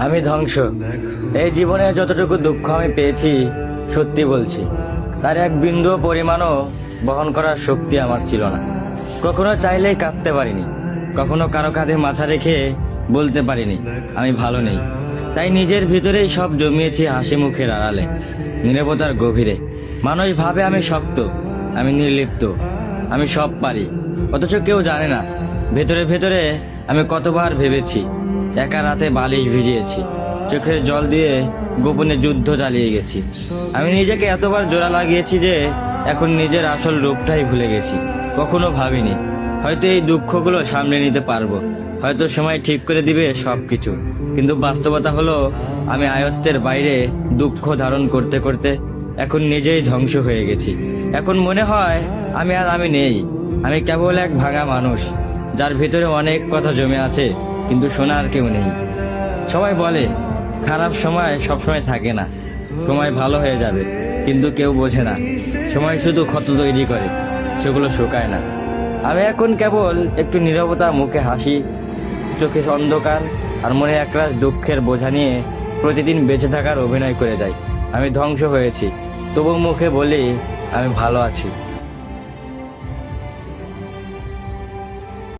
আমি ধ্বংস। এই জীবনে যতটুকু দুঃখ আমি পেয়েছি, সত্যি বলছি, তার এক বিন্দু পরিমাণও বহন করার শক্তি আমার ছিল না। কখনো চাইলেই কাঁদতে পারিনি, কখনো কারো কাঁধে মাথা রেখে বলতে পারিনি আমি ভালো নেই। তাই নিজের ভিতরেই সব জমিয়েছি হাসি মুখের আড়ালে, নীরবতার গভীরে। মানুষ ভাবে আমি শক্ত, আমি নির্লিপ্ত, আমি সব পারি, অথচ কেউ জানে না ভেতরে ভেতরে আমি কতবার ভেবেছি। একা রাতে বালিশ ভিজিয়েছি, চোখের জল দিয়ে গোপনে যুদ্ধ চালিয়ে গেছি। আমি নিজেকে এতবার জোড়া লাগিয়েছি যে এখন নিজের আসল রূপটাই ভুলে গেছি। কখনো ভাবিনি হয়তো এই দুঃখগুলো সামলে নিতে পারবো, হয়তো সময় ঠিক করে দিবে সবকিছু। কিন্তু বাস্তবতা হলো আমি আয়ত্তের বাইরে দুঃখ ধারণ করতে করতে এখন নিজেই ধ্বংস হয়ে গেছি। এখন মনে হয় আমি নেই, আমি কেবল এক ভাঙা মানুষ, যার ভিতরে অনেক কথা জমে আছে কিন্তু শোনার কেউ নেই। সবাই বলে খারাপ সময় সবসময় থাকে না, সময় ভালো হয়ে যাবে, কিন্তু কেউ বোঝে না সময় শুধু ক্ষত তৈরি করে, সেগুলো শুকায় না। আমি এখন কেবল একটু নীরবতা, মুখে হাসি, চোখে অন্ধকার আর মনে একরাশ দুঃখের বোঝা নিয়ে প্রতিদিন বেঁচে থাকার অভিনয় করে যাই। আমি ধ্বংস হয়েছি, তবু মুখে বলি আমি ভালো আছি।